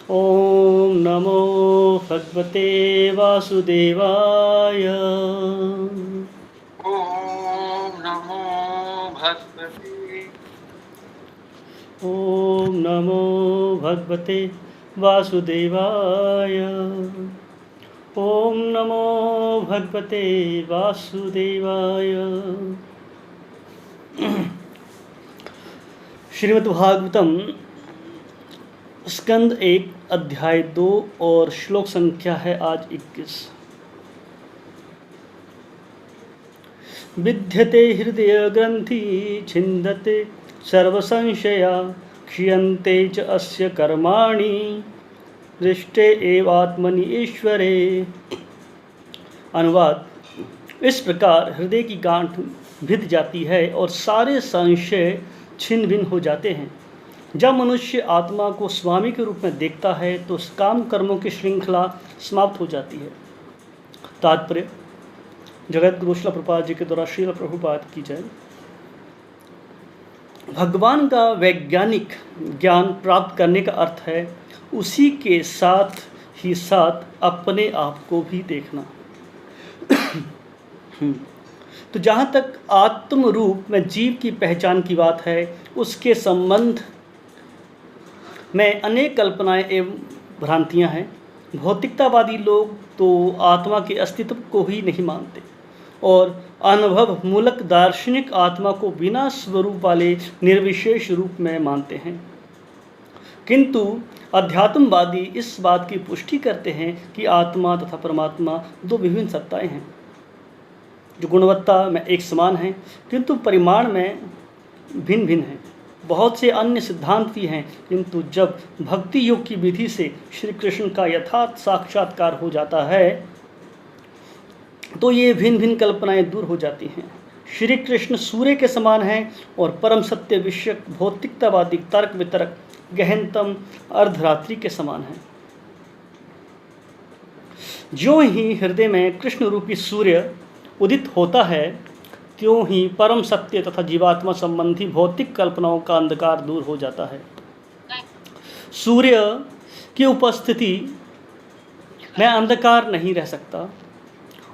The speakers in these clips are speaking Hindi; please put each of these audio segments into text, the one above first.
ओम नमो भगवते वासुदेवाय। ओम नमो भगवते ओम नमो भगवते वासुदेवाय। ओम नमो भगवते वासुदेवाय। श्रीमद्भागवतम स्कंद 1 अध्याय 2 और श्लोक संख्या है आज 21। विद्यते हृदय ग्रंथि छिंदते सर्व संशया क्षीयन्ते च अस्य कर्माणि दृष्टे एवात्मनि ईश्वरे। अनुवाद: इस प्रकार हृदय की गांठ भिद जाती है और सारे संशय छिन्न भिन्न हो जाते हैं। जब मनुष्य आत्मा को स्वामी के रूप में देखता है तो काम कर्मों की श्रृंखला समाप्त हो जाती है। तात्पर्य: जगत गुरु श्रील प्रभुपाद जी के द्वारा श्रील प्रभुपाद की जय। भगवान का वैज्ञानिक ज्ञान प्राप्त करने का अर्थ है उसी के साथ ही साथ अपने आप को भी देखना। तो जहाँ तक आत्म रूप में जीव की पहचान की बात है, उसके संबंध में अनेक कल्पनाएं एवं भ्रांतियां हैं। भौतिकतावादी लोग तो आत्मा के अस्तित्व को ही नहीं मानते और अनुभव मूलक दार्शनिक आत्मा को बिना स्वरूप वाले निर्विशेष रूप में मानते हैं। किंतु अध्यात्मवादी इस बात की पुष्टि करते हैं कि आत्मा तथा परमात्मा दो विभिन्न सत्ताएं हैं जो गुणवत्ता में एक समान हैं किंतु परिमाण में भिन्न भिन्न हैं। बहुत से अन्य सिद्धांत भी हैं, किंतु जब भक्ति योग की विधि से श्री कृष्ण का यथार्थ साक्षात्कार हो जाता है तो ये भिन्न भिन्न कल्पनाएं दूर हो जाती हैं। श्री कृष्ण सूर्य के समान हैं और परम सत्य विषयक भौतिकतावादी तर्क वितर्क गहनतम अर्धरात्रि के समान हैं। ज्यों ही हृदय में कृष्ण रूपी सूर्य उदित होता है त्यों ही परम सत्य तथा जीवात्मा संबंधी भौतिक कल्पनाओं का अंधकार दूर हो जाता है। सूर्य की उपस्थिति में अंधकार नहीं रह सकता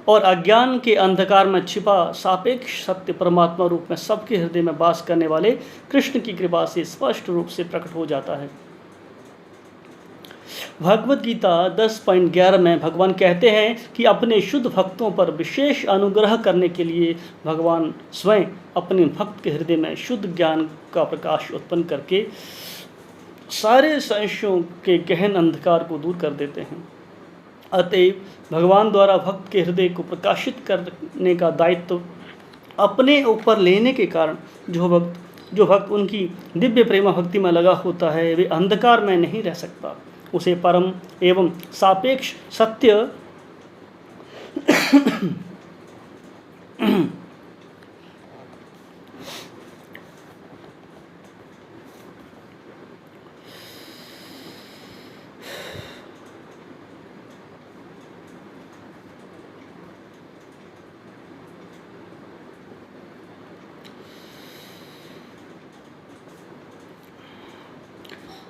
और अज्ञान के अंधकार में छिपा सापेक्ष सत्य परमात्मा रूप में सबके हृदय में वास करने वाले कृष्ण की कृपा से स्पष्ट रूप से प्रकट हो जाता है। भगवद गीता 10.11 में भगवान कहते हैं कि अपने शुद्ध भक्तों पर विशेष अनुग्रह करने के लिए भगवान स्वयं अपने भक्त के हृदय में शुद्ध ज्ञान का प्रकाश उत्पन्न करके सारे संशयों के गहन अंधकार को दूर कर देते हैं। अतएव भगवान द्वारा भक्त के हृदय को प्रकाशित करने का दायित्व अपने ऊपर लेने के कारण जो भक्त उनकी दिव्य प्रेमा भक्ति में लगा होता है वे अंधकार में नहीं रह सकता। उसे परम एवं सापेक्ष सत्य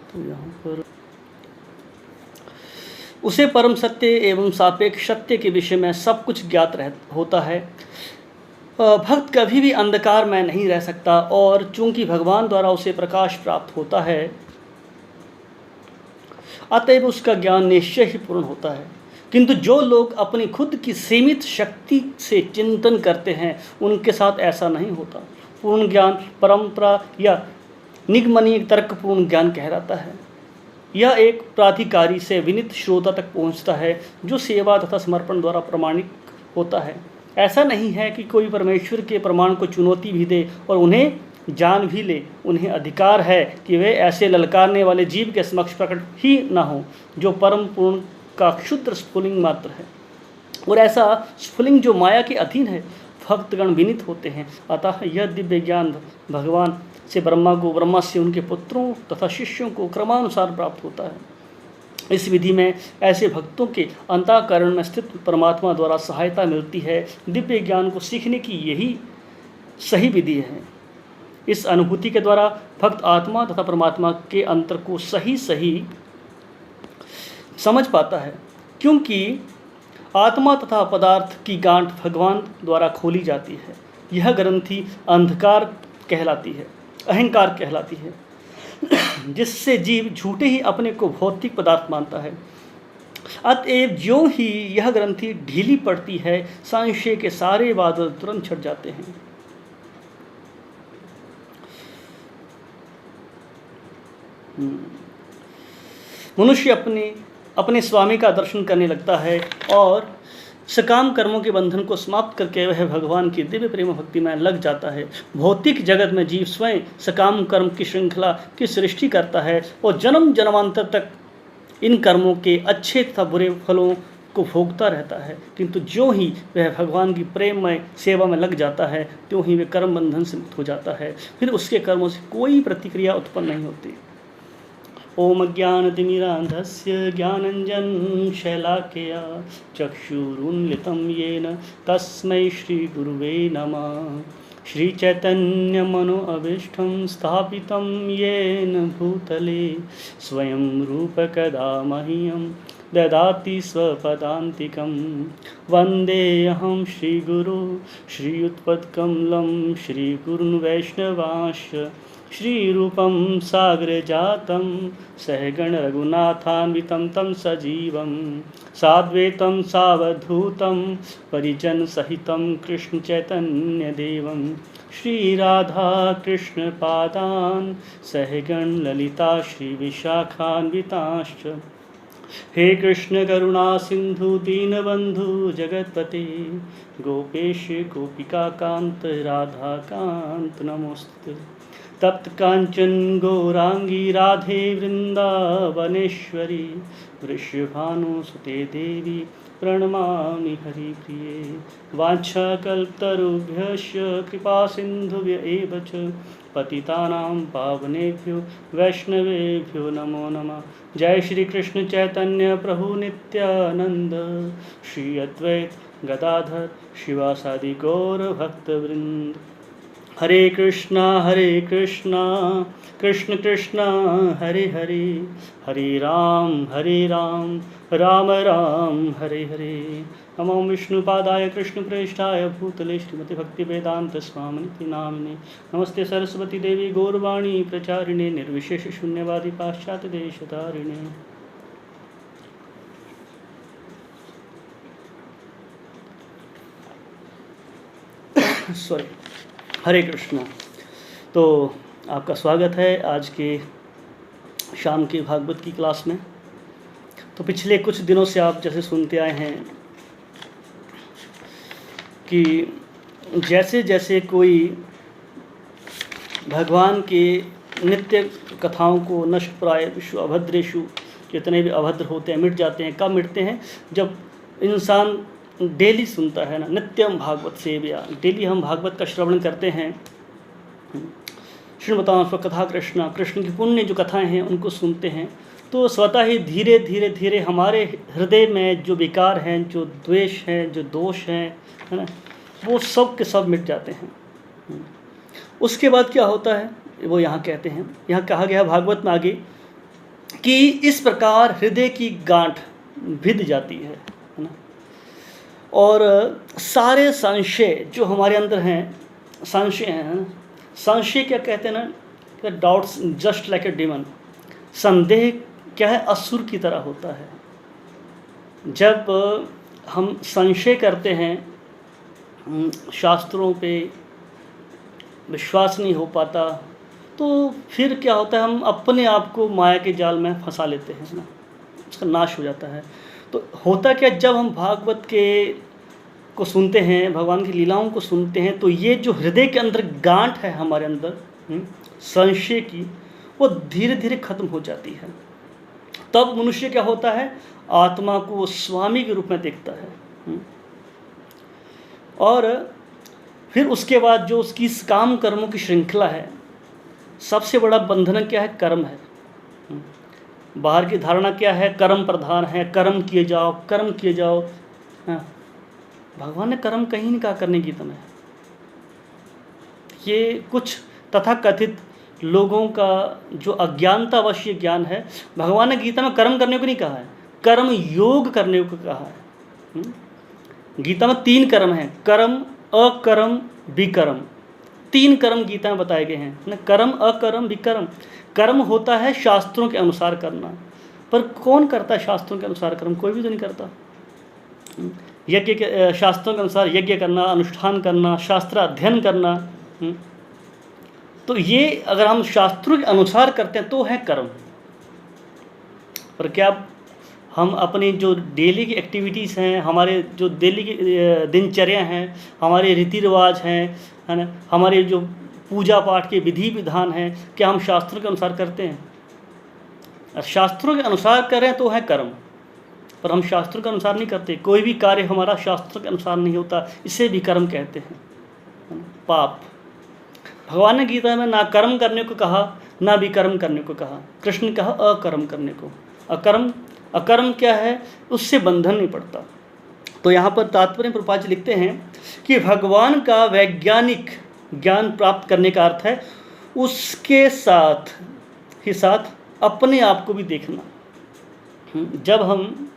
तो यहाँ पर उसे परम सत्य एवं सापेक्ष सत्य के विषय में सब कुछ ज्ञात होता है। भक्त कभी भी अंधकार में नहीं रह सकता और चूंकि भगवान द्वारा उसे प्रकाश प्राप्त होता है अतएव उसका ज्ञान निश्चय ही पूर्ण होता है। किंतु जो लोग अपनी खुद की सीमित शक्ति से चिंतन करते हैं उनके साथ ऐसा नहीं होता। पूर्ण ज्ञान परंपरा या निगमनीय तर्कपूर्ण ज्ञान कहलाता है। यह एक प्राधिकारी से विनीत श्रोता तक पहुंचता है जो सेवा तथा समर्पण द्वारा प्रमाणित होता है। ऐसा नहीं है कि कोई परमेश्वर के प्रमाण को चुनौती भी दे और उन्हें जान भी ले। उन्हें अधिकार है कि वे ऐसे ललकारने वाले जीव के समक्ष प्रकट ही न हो जो परम पूर्ण का क्षुद्र स्फुलिंग मात्र है और ऐसा स्फुलिंग जो माया के अधीन है। भक्तगण विनीत होते हैं। अतः यह दिव्य ज्ञान भगवान से ब्रह्मा को, ब्रह्मा से उनके पुत्रों तथा शिष्यों को क्रमानुसार प्राप्त होता है। इस विधि में ऐसे भक्तों के अंतःकरण में स्थित परमात्मा द्वारा सहायता मिलती है। दिव्य ज्ञान को सीखने की यही सही विधि है। इस अनुभूति के द्वारा भक्त आत्मा तथा परमात्मा के अंतर को सही समझ पाता है, क्योंकि आत्मा तथा पदार्थ की गांठ भगवान द्वारा खोली जाती है। यह ग्रंथि अंधकार कहलाती है, अहंकार कहलाती है, जिससे जीव झूठे ही अपने को भौतिक पदार्थ मानता है। अतएव ज्यों ही यह ग्रंथि ढीली पड़ती है, संशय के सारे बादल तुरंत छट जाते हैं। मनुष्य अपने स्वामी का दर्शन करने लगता है और सकाम कर्मों के बंधन को समाप्त करके वह भगवान की दिव्य प्रेम भक्ति में लग जाता है। भौतिक जगत में जीव स्वयं सकाम कर्म की श्रृंखला की सृष्टि करता है और जन्म जन्मांतर तक इन कर्मों के अच्छे तथा बुरे फलों को भोगता रहता है। किंतु ज्यों ही वह भगवान की प्रेममय सेवा में लग जाता है, त्यों ही वह कर्म बंधन से मुक्त हो जाता है। फिर उसके कर्मों से कोई प्रतिक्रिया उत्पन्न नहीं होती। ओम ज्ञानतिमिरान्धस्य ज्ञानञ्जनशलाकया चक्षुरुन्मिलितं येन तस्मै श्रीगुरुवे नमः। श्रीचैतन्यमनोऽभीष्टं स्थापितं येन भूतले स्वयं रूपकदा मह्यं ददाति स्वपदान्तिकं। वन्देऽहं श्रीगुरो श्रीयुत्पत्कमलं श्रीगुरुन् वैष्णवांश्च श्रीरूपं सागरजातं सहगण रघुनाथान्वितं तं सजीवं साद्वैतं सावधूतं परिजनसहितं कृष्णचैतन्यदेवं श्रीराधाकृष्णपादान् सहगण ललिता श्रीविशाखान्वितांश्च। हे कृष्ण करुणा सिंधु दीनबंधु जगतपते गोपेश गोपिकाकांत राधाकांत नमोस्तुते। तप्त कांचन गौरांगी राधे वृंदावनेश्वरी वृषभानुसुते देवी प्रणमामि हरिप्रिये। वाञ्छाकल्पतरुभ्यश्च कृपा सिन्धुभ्य एव च पतितानां पावनेभ्यो वैष्णवेभ्यो नमो नमः। जय श्री कृष्ण चैतन्य प्रभु नित्यानंद श्री अद्वैत गदाधर शिवासादि गौर भक्तवृंद। हरे कृष्णा कृष्ण कृष्णा हरे हरे, हरे राम राम राम हरे हरे। नमो विष्णुपादाय कृष्णप्रेष्ठाय भूतले श्रीमते भक्तिवेदांत स्वामिनिति नामिने। नमस्ते सरस्वती देवी गौरवाणी प्रचारिणे निर्विशेष शून्यवादी पाश्चात्य देशतारिणे। सॉरी, हरे कृष्णा। तो आपका स्वागत है आज के शाम की भागवत की क्लास में। तो पिछले कुछ दिनों से आप जैसे सुनते आए हैं कि जैसे जैसे कोई भगवान के नित्य कथाओं को नष्टप्राय विश्व अभद्रेषु, जितने भी अभद्र होते हैं मिट जाते हैं। कब मिटते हैं? जब इंसान डेली सुनता है ना, नित्यम भागवत सेव्या। डेली हम भागवत का श्रवण करते हैं, श्रीमतां स्वकथा कृष्ण की पुण्य जो कथाएं हैं उनको सुनते हैं, तो स्वतः ही धीरे धीरे धीरे हमारे हृदय में जो विकार हैं, जो द्वेष हैं, जो दोष हैं, है ना, वो सब के सब मिट जाते हैं। उसके बाद क्या होता है वो यहाँ कहते हैं, यहाँ कहा गया भागवत में आगे कि इस प्रकार हृदय की गांठ भिद जाती है ना, और सारे संशय जो हमारे अंदर हैं, संशय हैं ना, संशय क्या कहते हैं ना, doubts just like a demon. संदेह क्या है? असुर की तरह होता है। जब हम संशय करते हैं, शास्त्रों पे विश्वास नहीं हो पाता, तो फिर क्या होता है, हम अपने आप को माया के जाल में फंसा लेते हैं ना, उसका नाश हो जाता है। तो होता क्या, जब हम भागवत को सुनते हैं, भगवान की लीलाओं को सुनते हैं, तो ये जो हृदय के अंदर गांठ है हमारे अंदर संशय की, वो धीरे धीरे खत्म हो जाती है। तब मनुष्य क्या होता है, आत्मा को स्वामी के रूप में देखता है। और फिर उसके बाद जो उसकी काम कर्मों की श्रृंखला है, सबसे बड़ा बंधन क्या है? कर्म है। बाहर की धारणा क्या है? कर्म प्रधान है, कर्म किए जाओ, कर्म किए जाओ। हाँ, भगवान ने कर्म कहीं नहीं कहा करने गीता में। ये कुछ तथाकथित लोगों का जो अज्ञानतावश्य ज्ञान है, भगवान ने गीता में कर्म करने को नहीं कहा है। कर्म योग करने को कहा है। गीता में 3 कर्म हैं, कर्म, अकर्म, विकर्म। 3 कर्म गीता में बताए गए हैं ना, कर्म, अकर्म, विकर्म। कर्म होता है शास्त्रों के अनुसार करना, पर कौन करता है शास्त्रों के अनुसार कर्म? कोई भी तो नहीं करता। यज्ञ के शास्त्रों के अनुसार यज्ञ करना, अनुष्ठान करना, शास्त्र अध्ययन करना, तो ये अगर हम शास्त्रों के अनुसार करते हैं तो है कर्म। पर क्या हम अपनी जो डेली की एक्टिविटीज़ हैं, हमारे जो डेली की दिनचर्या हैं, हमारे रीति रिवाज हैं, है ना, हमारे जो पूजा पाठ के विधि विधान हैं, क्या हम शास्त्रों के अनुसार करते हैं? शास्त्रों के अनुसार करें तो है कर्म, पर हम शास्त्रों के अनुसार नहीं करते। कोई भी कार्य हमारा शास्त्रों के अनुसार नहीं होता, इसे भी कर्म कहते हैं, पाप। भगवान ने गीता में ना कर्म करने को कहा, ना विकर्म करने को कहा। कृष्ण ने कहा अकर्म करने को। अकर्म क्या है? उससे बंधन नहीं पड़ता। तो यहाँ पर तात्पर्य प्रभुपाद जी लिखते हैं कि भगवान का वैज्ञानिक ज्ञान प्राप्त करने का अर्थ है उसके साथ ही साथ अपने आप को भी देखना। जब हम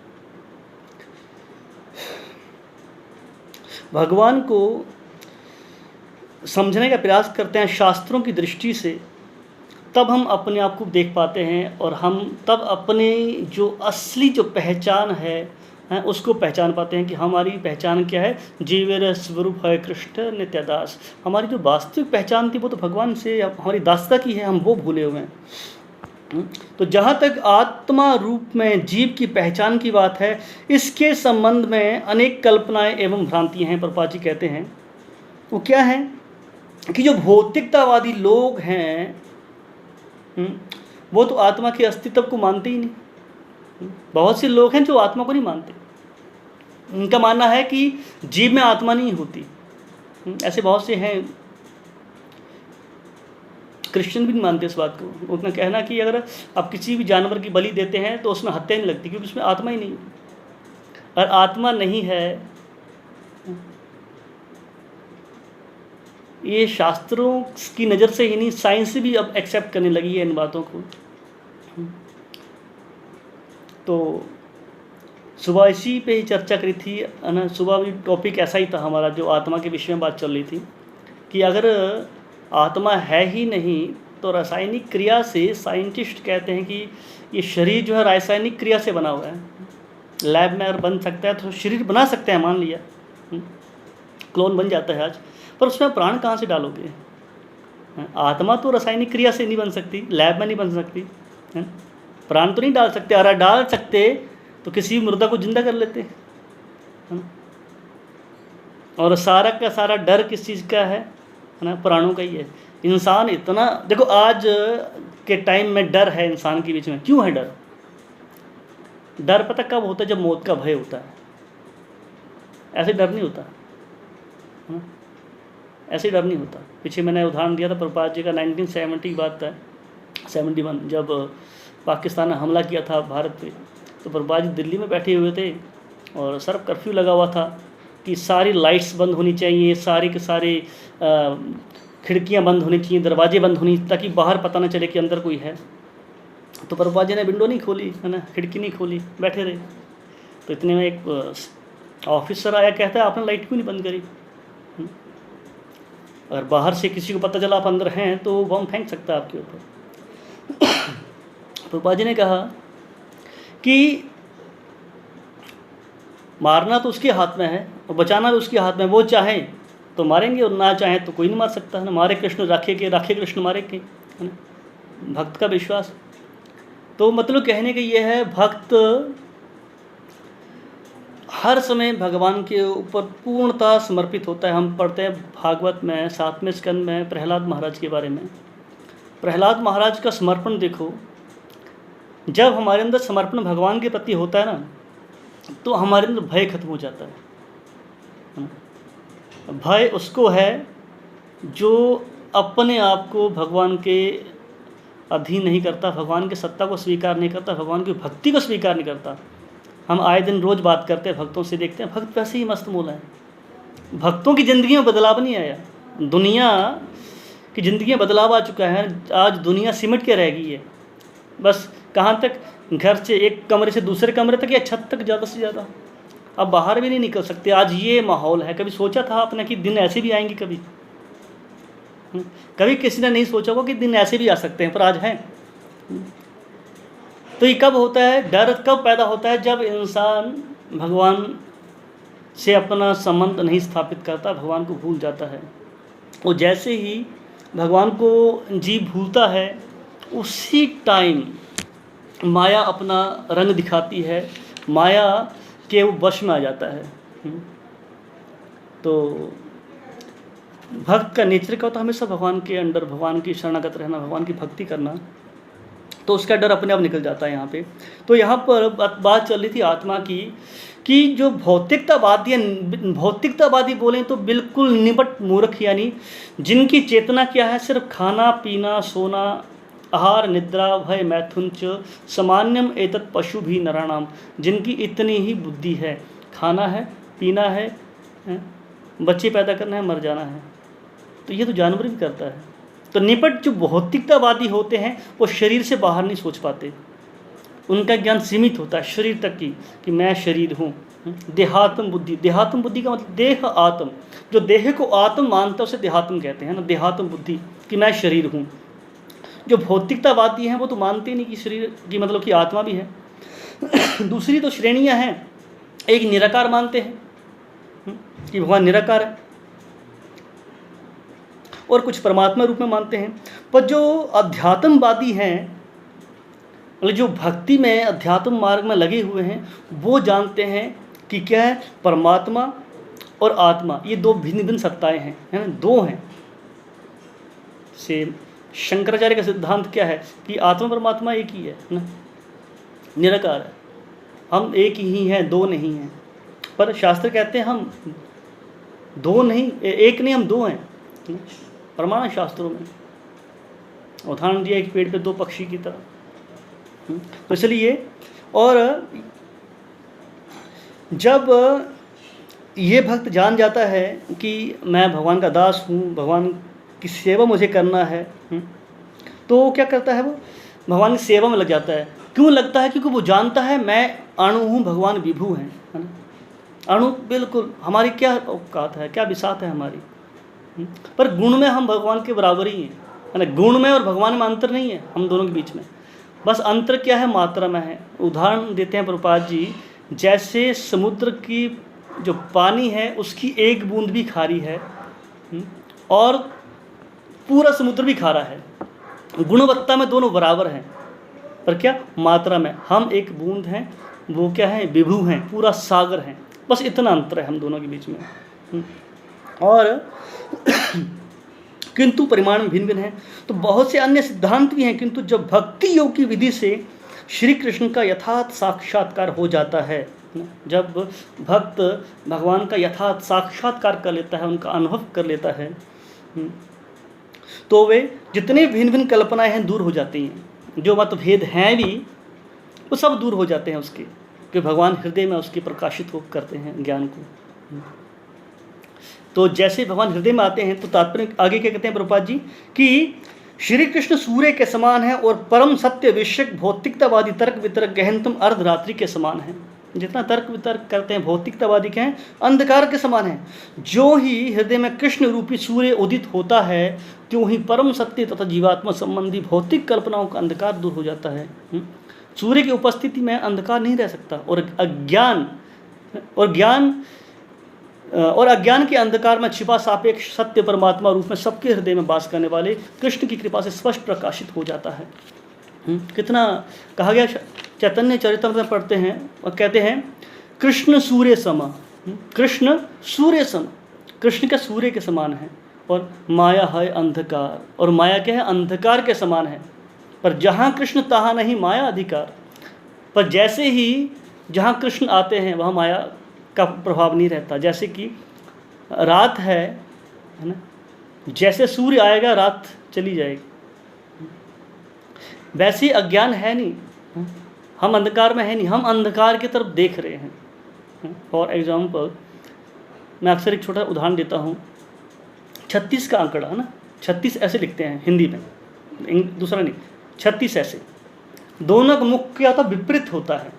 भगवान को समझने का प्रयास करते हैं शास्त्रों की दृष्टि से, तब हम अपने आप को देख पाते हैं और हम तब अपने जो असली जो पहचान है उसको पहचान पाते हैं कि हमारी पहचान क्या है। जीवेर स्वरूप है कृष्ण नित्यदास। हमारी जो वास्तविक पहचान थी वो तो भगवान से हमारी दासता की है, हम वो भूले हुए हैं। तो जहाँ तक आत्मा रूप में जीव की पहचान की बात है, इसके संबंध में अनेक कल्पनाएं एवं भ्रांतियाँ हैं। प्रभुपाद जी कहते हैं वो क्या है कि जो भौतिकतावादी लोग हैं वो तो आत्मा के अस्तित्व को मानते ही नहीं। बहुत से लोग हैं जो आत्मा को नहीं मानते। उनका मानना है कि जीव में आत्मा नहीं होती। ऐसे बहुत से हैं। क्रिश्चियन भी नहीं मानते इस बात को। उनका कहना कि अगर आप किसी भी जानवर की बलि देते हैं तो उसमें हत्या नहीं लगती, क्योंकि उसमें आत्मा ही नहीं। और आत्मा नहीं है, ये शास्त्रों की नज़र से ही नहीं, साइंस भी अब एक्सेप्ट करने लगी है इन बातों को। तो सुबह इसी पे ही चर्चा करी थी, है ना। सुबह भी टॉपिक ऐसा ही था हमारा, जो आत्मा के विषय में बात चल रही थी कि अगर आत्मा है ही नहीं तो रासायनिक क्रिया से, साइंटिस्ट कहते हैं कि ये शरीर जो है रासायनिक क्रिया से बना हुआ है। लैब में अगर बन सकता है तो शरीर बना सकते हैं, मान लिया क्लोन बन जाता है आज, पर उसमें प्राण कहाँ से डालोगे? आत्मा तो रासायनिक क्रिया से नहीं बन सकती, लैब में नहीं बन सकती, प्राण तो नहीं डाल सकते। अगर डाल सकते तो किसी मुर्दा को जिंदा कर लेते, है ना। और सारा का सारा डर किस चीज़ का है ना? प्राणों का ही है। इंसान इतना, देखो आज के टाइम में डर है इंसान के बीच में। क्यों है डर? डर पता कब होता है? जब मौत का भय होता है। ऐसे डर नहीं होता, है ना। ऐसे डर नहीं होता। पीछे मैंने उदाहरण दिया था प्रभुपाद जी का, 1970 की बात है, 71, जब पाकिस्तान ने हमला किया था भारत पे। तो प्रभुपाद जी दिल्ली में बैठे हुए थे और सर्व कर्फ्यू लगा हुआ था कि सारी लाइट्स बंद होनी चाहिए, सारे के सारे खिड़कियां बंद होनी चाहिए, दरवाजे बंद होनी, ताकि बाहर पता ना चले कि अंदर कोई है। तो प्रभुपाद जी ने विंडो नहीं खोली, है ना, खिड़की नहीं खोली, बैठे रहे। तो इतने में एक ऑफिसर आया, कहता है आपने लाइट क्यों नहीं बंद करी? अगर बाहर से किसी को पता चला आप अंदर हैं तो बम फेंक सकता है आपके ऊपर। प्रभुपाद जी ने कहा कि मारना तो उसके हाथ में है और बचाना भी उसके हाथ में। वो चाहे तो मारेंगे और ना चाहे तो कोई नहीं मार सकता, है ना। मारे कृष्ण राखे के, राखे कृष्ण मारे के, है ना। भक्त का विश्वास। तो मतलब कहने का ये है, भक्त हर समय भगवान के ऊपर पूर्णतः समर्पित होता है। हम पढ़ते हैं भागवत में 7वें स्कंद में प्रहलाद महाराज के बारे में। प्रहलाद महाराज का समर्पण देखो। जब हमारे अंदर समर्पण भगवान के प्रति होता है ना, तो हमारे अंदर भय खत्म हो जाता है। भय उसको है जो अपने आप को भगवान के अधीन नहीं करता, भगवान की सत्ता को स्वीकार नहीं करता, भगवान की भक्ति को स्वीकार नहीं करता। हम आए दिन रोज़ बात करते हैं भक्तों से, देखते हैं भक्त वैसे ही मस्त मूल हैं। भक्तों की ज़िंदगी में बदलाव नहीं आया। दुनिया की ज़िंदगी में बदलाव आ चुका है। आज दुनिया सिमट के रह गई है। बस कहाँ तक? घर से एक कमरे से दूसरे कमरे तक या छत तक ज़्यादा से ज़्यादा, अब बाहर भी नहीं निकल सकते। आज ये माहौल है। कभी सोचा था आपने कि दिन ऐसे भी आएंगे? कभी किसी ने नहीं सोचा होगा कि दिन ऐसे भी आ सकते हैं, पर आज हैं। तो ये कब होता है, डर कब पैदा होता है? जब इंसान भगवान से अपना संबंध नहीं स्थापित करता, भगवान को भूल जाता है। और जैसे ही भगवान को जीव भूलता है, उसी टाइम माया अपना रंग दिखाती है, माया के वो वश में आ जाता है। तो भक्त का नेचर क्या होता है? हमेशा भगवान के अंडर, भगवान की शरणागत रहना, भगवान की भक्ति करना। तो उसका डर अपने आप निकल जाता है यहाँ पे। तो यहाँ पर बात चल रही थी आत्मा की, कि जो भौतिकतावादी बोलें तो बिल्कुल निपट मूर्ख, यानी जिनकी चेतना क्या है? सिर्फ खाना पीना सोना, आहार निद्रा भय मैथुन च सामान्यम एतत् पशु भी नराणाम। जिनकी इतनी ही बुद्धि है, खाना है, पीना है, बच्चे पैदा करना है, मर जाना है। तो ये तो जानवर भी करता है। तो निपट जो भौतिकतावादी होते हैं वो शरीर से बाहर नहीं सोच पाते। उनका ज्ञान सीमित होता है शरीर तक की, कि मैं शरीर हूँ। देहात्म बुद्धि, देहात्म बुद्धि का मतलब देह आत्म, जो देह को आत्म मानता है उसे देहात्म कहते हैं ना, देहात्म बुद्धि, कि मैं शरीर हूँ। जो भौतिकतावादी हैं वो तो मानते नहीं कि शरीर की मतलब कि आत्मा भी है। दूसरी तो श्रेणियाँ हैं, एक निराकार मानते हैं कि भगवान निराकार है, और कुछ परमात्मा रूप में मानते हैं। पर जो अध्यात्मवादी हैं, मतलब जो भक्ति में अध्यात्म मार्ग में लगे हुए हैं, वो जानते हैं कि क्या है? परमात्मा और आत्मा ये दो भिन्न भिन्न सत्ताएं हैं, है ना, दो हैं। सेम शंकराचार्य का सिद्धांत क्या है? कि आत्मा परमात्मा एक ही है ना, निराकार है। हम एक ही हैं, दो नहीं हैं। पर शास्त्र कहते हैं हम दो नहीं, एक नहीं, हम दो हैं। प्रमाण है शास्त्रों में। उदाहरण दिया एक पेड़ पे दो पक्षी की तरह। तो इसलिए, और जब ये भक्त जान जाता है कि मैं भगवान का दास हूँ, भगवान की सेवा मुझे करना है, तो क्या करता है? वो भगवान की सेवा में लग जाता है। क्यों लगता है? क्योंकि वो जानता है मैं अणु हूँ, भगवान विभु हैं, है ना। अणु बिल्कुल, हमारी क्या औकात है, क्या बिसात है हमारी, पर गुण में हम भगवान के बराबर ही हैं, है ना। गुण में और भगवान में अंतर नहीं है हम दोनों के बीच में, बस अंतर क्या है? मात्रा में है। उदाहरण देते हैं प्रभुपाद जी, जैसे समुद्र की जो पानी है उसकी एक बूंद भी खारी है और पूरा समुद्र भी खारा है। गुणवत्ता में दोनों बराबर हैं, पर क्या? मात्रा में। हम एक बूंद हैं, वो क्या है? विभु हैं, पूरा सागर हैं। बस इतना अंतर है हम दोनों के बीच में। और किंतु परिमाण में भिन्न भिन्न है। तो बहुत से अन्य सिद्धांत भी हैं, किंतु जब भक्ति योग की विधि से श्री कृष्ण का यथार्थ साक्षात्कार हो जाता है, जब भक्त भगवान का यथार्थ साक्षात्कार कर लेता है, उनका अनुभव कर लेता है, तो वे जितने भिन्न भिन्न कल्पनाएं हैं दूर हो जाती हैं। जो मतभेद हैं भी वो सब दूर हो जाते हैं उसके, कि भगवान हृदय में उसके प्रकाशित हो करते हैं ज्ञान को। तो जैसे भगवान हृदय में आते हैं, तो तात्पर्य आगे क्या कहते हैं प्रभुपाद जी, कि श्री कृष्ण सूर्य के समान है और परम सत्य विषयक भौतिकतावादी तर्क वितर्क गहनतम अर्धरात्रि के समान है। जितना तर्क वितर्क करते हैं भौतिकतावादी के हैं, अंधकार के समान है। जो ही हृदय में कृष्ण रूपी सूर्य उदित होता है, त्यों ही परम सत्य तथा जीवात्मा संबंधी भौतिक कल्पनाओं का अंधकार दूर हो जाता है। सूर्य की उपस्थिति में अंधकार नहीं रह सकता, और अज्ञान के अंधकार में छिपा सापेक्ष सत्य परमात्मा रूप में सबके हृदय में वास करने वाले कृष्ण की कृपा से स्पष्ट प्रकाशित हो जाता है। कितना कहा गया, चैतन्य चरितमृत में पढ़ते हैं और कहते हैं कृष्ण सूर्य सम, कृष्ण सूर्य सम, कृष्ण का सूर्य के समान है, और माया है अंधकार, और माया क्या है? अंधकार के समान है। पर जहाँ कृष्ण तहाँ नहीं माया अधिकार। पर जैसे ही जहाँ कृष्ण आते हैं वहाँ माया का प्रभाव नहीं रहता। जैसे कि रात है ना, जैसे सूर्य आएगा रात चली जाएगी, वैसे ही अज्ञान है नहीं, हम अंधकार में है नहीं, हम अंधकार की तरफ देख रहे हैं। फॉर एग्जाम्पल मैं अक्सर एक छोटा उदाहरण देता हूँ। 36 का आंकड़ा है ना, 36 ऐसे लिखते हैं हिंदी में, दूसरा नहीं, 36 ऐसे। दोनों का मुख क्या होता है, विपरीत होता है।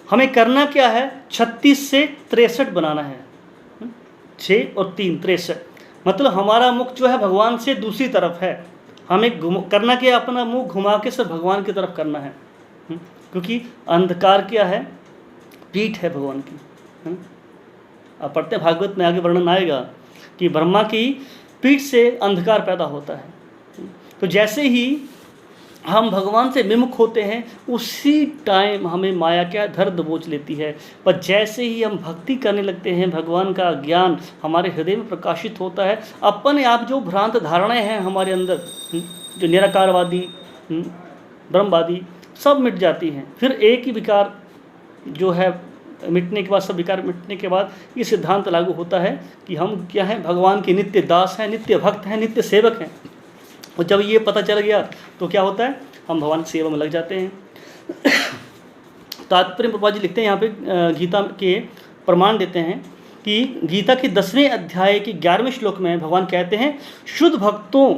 हमें करना क्या है, 36 से 63 बनाना है। 6 और 3 63, मतलब हमारा मुख जो है भगवान से दूसरी तरफ है। हमें करना क्या, अपना मुंह घुमा के सिर्फ भगवान की तरफ करना है। क्योंकि अंधकार क्या है, पीठ है भगवान की। आप पढ़ते हैं भागवत में, आगे वर्णन आएगा कि ब्रह्मा की पीठ से अंधकार पैदा होता है। तो जैसे ही हम भगवान से विमुख होते हैं, उसी टाइम हमें माया क्या धर दबोच लेती है। पर जैसे ही हम भक्ति करने लगते हैं, भगवान का ज्ञान हमारे हृदय में प्रकाशित होता है, अपने आप जो भ्रांत धारणाएं हैं हमारे अंदर, जो निराकारवादी ब्रह्मवादी, सब मिट जाती हैं। फिर एक ही विकार जो है मिटने के बाद, सब विकार मिटने के बाद ये सिद्धांत लागू होता है कि हम क्या हैं, भगवान के नित्य दास हैं, नित्य भक्त हैं, नित्य सेवक हैं। और जब ये पता चल गया तो क्या होता है, हम भगवान की सेवा में लग जाते हैं। तात्पर्य प्रभुपाद जी लिखते हैं यहाँ पे, गीता के प्रमाण देते हैं कि गीता के 10वें अध्याय के 11वें श्लोक में भगवान कहते हैं, शुद्ध भक्तों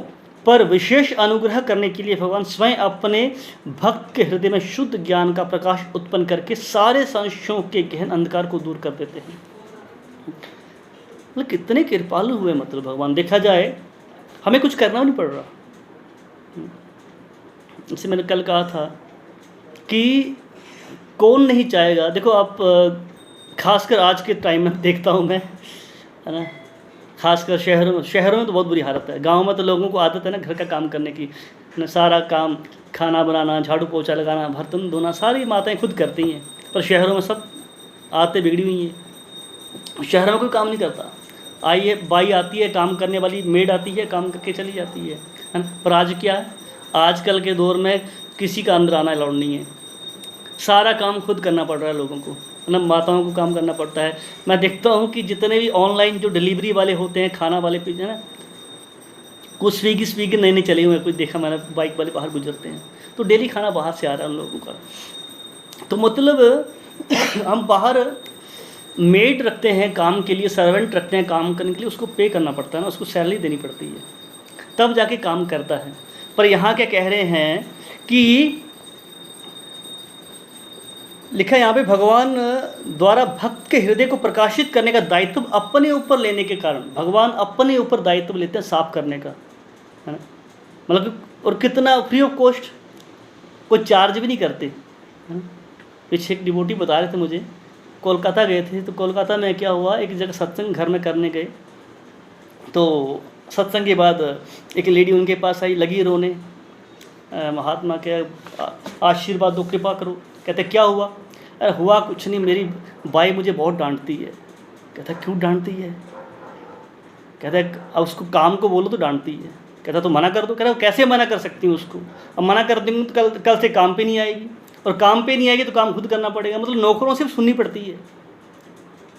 पर विशेष अनुग्रह करने के लिए भगवान स्वयं अपने भक्त के हृदय में शुद्ध ज्ञान का प्रकाश उत्पन्न करके सारे संशयों के गहन अंधकार को दूर कर देते हैं। मतलब कितने कृपालु हुए, मतलब भगवान। देखा जाए हमें कुछ करना नहीं पड़ रहा। जैसे मैंने कल कहा था कि कौन नहीं चाहेगा, देखो आप खासकर आज के टाइम में देखता हूँ मैं, है ना, खासकर शहरों में तो बहुत बुरी हालत है। गांव में तो लोगों को आदत है ना घर का काम करने की, ना सारा काम, खाना बनाना, झाड़ू पोछा लगाना, बर्तन धोना, सारी माताएं खुद करती हैं। पर शहरों में सब आदतें बिगड़ी हुई हैं। शहरों में कोई काम नहीं करता, आइए बाई आती है काम करने वाली, मेड आती है काम करके चली जाती है ना। पर आज क्या है, आजकल के दौर में किसी का अंदर आना अलाउड नहीं है, सारा काम खुद करना पड़ रहा है लोगों को, है ना, माताओं को काम करना पड़ता है। मैं देखता हूँ कि जितने भी ऑनलाइन जो डिलीवरी वाले होते हैं, खाना वाले पे, है ना, कुछ स्विगी नए नए चले हुए हैं, कुछ देखा मैंने, बाइक वाले बाहर गुजरते हैं तो डेली खाना बाहर से आ रहा है उन लोगों का। तो मतलब हम बाहर मेड रखते हैं काम के लिए, सर्वेंट रखते हैं काम करने के लिए, उसको पे करना पड़ता है ना, उसको सैलरी देनी पड़ती है, तब जाके काम करता है। पर यहाँ क्या कह रहे हैं कि लिखा है यहाँ पे, भगवान द्वारा भक्त के हृदय को प्रकाशित करने का दायित्व अपने ऊपर लेने के कारण, भगवान अपने ऊपर दायित्व लेते हैं साफ करने का, है ना, मतलब और कितना फ्री ऑफ कॉस्ट, कोई चार्ज भी नहीं करते, है ना। पीछे एक डिवोटी बता रहे थे मुझे, कोलकाता गए थे, तो कोलकाता में क्या हुआ, एक जगह सत्संग घर में करने गए, तो सत्संग के बाद एक लेडी उनके पास आई, लगी रोने, महात्मा के आशीर्वाद दो, कृपा करो। कहते क्या हुआ? अरे हुआ कुछ नहीं, मेरी बाई मुझे बहुत डांटती है। कहता क्यों डांटती है? कहता अब उसको काम को बोलो तो डांटती है। कहता तो मना कर दो। कह रहा कैसे मना कर सकती हूँ उसको, अब मना कर दूँगी तो कल से काम पे नहीं आएगी, और काम पे नहीं आएगी तो काम खुद करना पड़ेगा, मतलब नौकरों से सुननी पड़ती है।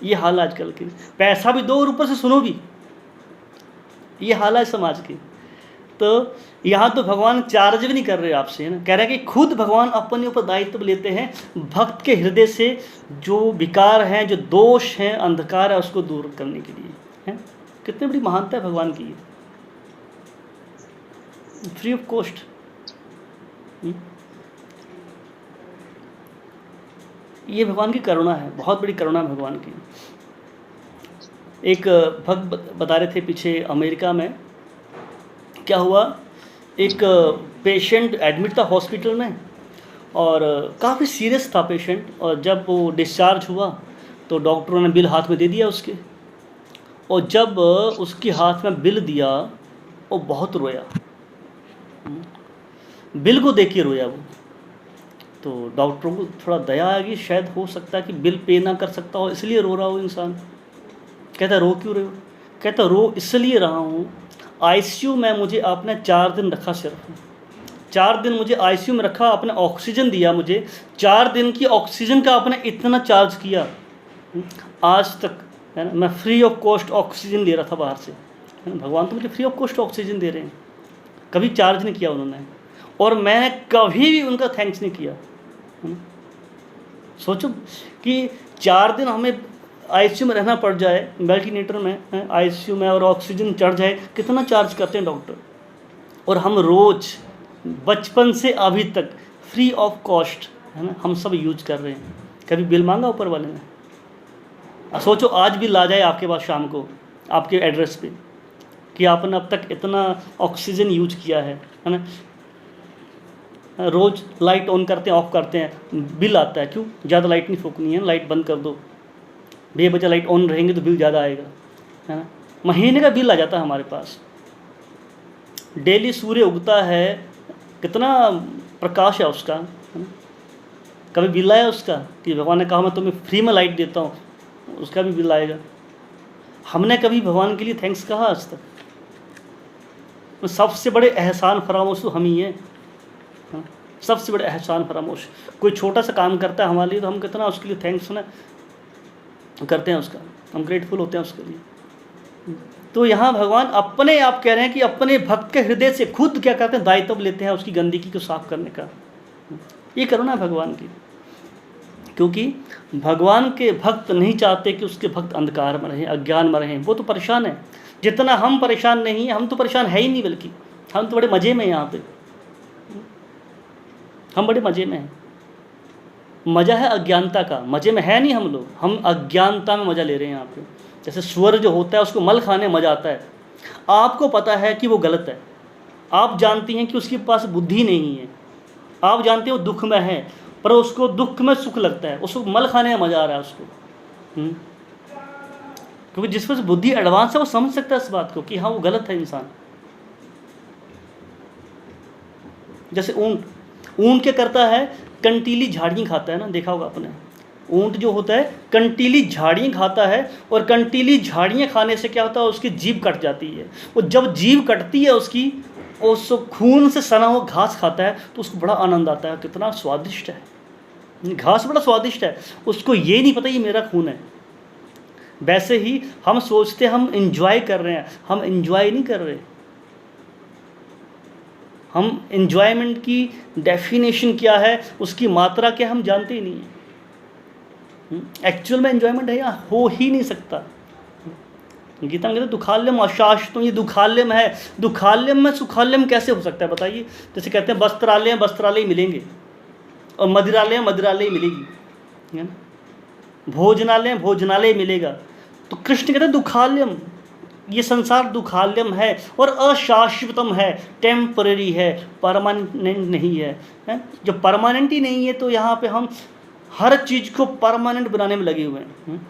ये हाल आजकल की, पैसा भी दो और ऊपर से सुनो भी, ये हाल है समाज की। तो यहाँ तो भगवान चार्ज भी नहीं कर रहे आपसे, है ना, कह रहे हैं कि खुद भगवान अपने ऊपर दायित्व लेते हैं, भक्त के हृदय से जो विकार हैं, जो दोष हैं, अंधकार है, उसको दूर करने के लिए, है। कितनी बड़ी महानता है भगवान की, फ्री ऑफ कॉस्ट। ये भगवान की करुणा है, बहुत बड़ी करुणा है भगवान की। एक भक्त बता रहे थे पीछे, अमेरिका में क्या हुआ, एक पेशेंट एडमिट था हॉस्पिटल में, और काफ़ी सीरियस था पेशेंट, और जब वो डिस्चार्ज हुआ तो डॉक्टरों ने बिल हाथ में दे दिया उसके, और जब उसके हाथ में बिल दिया वो बहुत रोया, बिल को देख के रोया वो। तो डॉक्टरों को थोड़ा दया आ गई, शायद हो सकता है कि बिल पे ना कर सकता हो इसलिए रो रहा हो इंसान। कहता रो क्यों रहे हो? कहता रो इसलिए रहा हूँ, आईसीयू में मुझे आपने 4 दिन रखा, सिर्फ 4 दिन मुझे आईसीयू में रखा, आपने ऑक्सीजन दिया मुझे, 4 दिन की ऑक्सीजन का आपने इतना चार्ज किया, आज तक, है ना, मैं फ्री ऑफ कॉस्ट ऑक्सीजन ले रहा था बाहर से, है ना। भगवान तो मुझे फ्री ऑफ कॉस्ट ऑक्सीजन दे रहे हैं, कभी चार्ज नहीं किया उन्होंने, और मैंने कभी भी उनका थैंक्स नहीं किया। सोचो कि 4 दिन हमें आईसीयू में रहना पड़ जाए, वेंटिलेटर में, आईसीयू में, और ऑक्सीजन चढ़ जाए, कितना चार्ज करते हैं डॉक्टर, और हम रोज़ बचपन से अभी तक फ्री ऑफ कॉस्ट, है ना, हम सब यूज कर रहे हैं। कभी बिल मांगा ऊपर वाले ने? सोचो आज बिल आ जाए आपके पास शाम को आपके एड्रेस पे कि आपने अब तक इतना ऑक्सीजन यूज किया है ना। रोज़ लाइट ऑन करते हैं ऑफ करते हैं, बिल आता है। क्यों? ज़्यादा लाइट नहीं फूकनी है, लाइट बंद कर दो, बेवजह लाइट ऑन रहेंगे तो बिल ज़्यादा आएगा, है ना। महीने का बिल आ जाता है हमारे पास। डेली सूर्य उगता है, कितना प्रकाश है उसका, है ना। कभी बिल आया उसका कि भगवान ने कहा मैं तुम्हें फ्री में लाइट देता हूँ, उसका भी बिल आएगा। हमने कभी भगवान के लिए थैंक्स कहा आज तक? सबसे बड़े एहसान फरामोश तो हम ही हैं, हाँ? सबसे बड़े एहसान फरामोश। कोई छोटा सा काम करता है हमारे लिए तो हम कितना उसके लिए थैंक्स ना करते हैं, उसका हम ग्रेटफुल होते हैं उसके लिए। तो यहाँ भगवान अपने आप कह रहे हैं कि अपने भक्त के हृदय से खुद क्या करते हैं, दायित्व लेते हैं उसकी गंदगी को साफ करने का। ये करो ना भगवान की, क्योंकि भगवान के भक्त नहीं चाहते कि उसके भक्त अंधकार में रहें, अज्ञान में रहें। वो तो परेशान है, जितना हम परेशान नहीं हैं, हम तो परेशान है ही नहीं, बल्कि हम तो बड़े मज़े में हैं यहाँ पे। हम बड़े मज़े में हैं। मज़ा है अज्ञानता का, मज़े में है नहीं हम लोग, हम अज्ञानता में मज़ा ले रहे हैं यहाँ पे। जैसे सुअर जो होता है उसको मल खाने में मज़ा आता है, आपको पता है कि वो गलत है, आप जानती हैं कि उसके पास बुद्धि नहीं है, आप जानते हैं वो दुख में है, पर उसको दुख में सुख लगता है, उसको मल खाने में मज़ा आ रहा है उसको। क्योंकि जिस पर बुद्धि एडवांस है वो समझ सकता है इस बात को कि हाँ वो गलत है इंसान। जैसे ऊँट क्या करता है, कंटीली झाड़ियाँ खाता है ना, देखा होगा आपने। ऊँट जो होता है कंटीली झाड़ियाँ खाता है, और कंटीली झाड़ियाँ खाने से क्या होता है, उसकी जीभ कट जाती है। वो जब जीभ कटती है उसकी, उस खून से सना हुआ घास खाता है तो उसको बड़ा आनंद आता है, कितना स्वादिष्ट है, घास बड़ा स्वादिष्ट है। उसको ये नहीं पता ये मेरा खून है। वैसे ही हम सोचते हम इंजॉय कर रहे हैं, हम इंजॉय नहीं कर रहे। हम इंजॉयमेंट की डेफिनेशन क्या है, उसकी मात्रा क्या हम जानते ही नहीं हैं। एक्चुअल में इंजॉयमेंट है या हो ही नहीं सकता। गीता में कहते हैं दुखाल्यम अशाश्वतम, ये दुखाल्यम है, दुखाल्यम में सुखाल्यम कैसे हो सकता है बताइए। जैसे कहते हैं वस्त्रालय वस्त्रालय मिलेंगे, और मदिरालय मदिरालय मिलेगी, है ना, भोजनालय भोजनालय मिलेगा। तो कृष्ण कहते हैं दुखाल्यम, ये संसार दुखाल्यम है और अशाश्वतम है, टेम्पररी है, परमानेंट नहीं है, जब परमानेंट ही नहीं है तो यहाँ पे हम हर चीज़ को परमानेंट बनाने में लगे हुए हैं।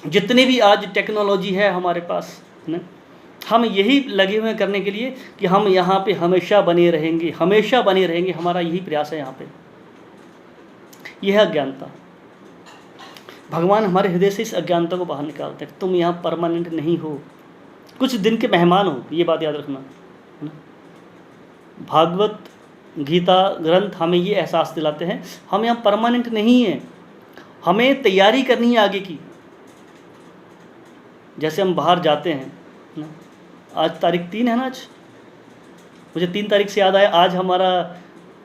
जितने भी आज टेक्नोलॉजी है हमारे पास, है ना, हम यही लगे हुए हैं करने के लिए कि हम यहाँ पे हमेशा बने रहेंगे, हमेशा बने रहेंगे, हमारा यही प्रयास है यहाँ पे। यह अज्ञानता, भगवान हमारे हृदय से इस अज्ञानता को बाहर निकालते हैं। तुम यहाँ परमानेंट नहीं हो, कुछ दिन के मेहमान हो, ये बात याद रखना, है ना। भागवत गीता ग्रंथ हमें ये एहसास दिलाते हैं हम यहाँ परमानेंट नहीं हैं, हमें तैयारी करनी है आगे की। जैसे हम बाहर जाते हैं ना, आज तारीख 3 है ना, आज मुझे 3 तारीख से याद आया, आज हमारा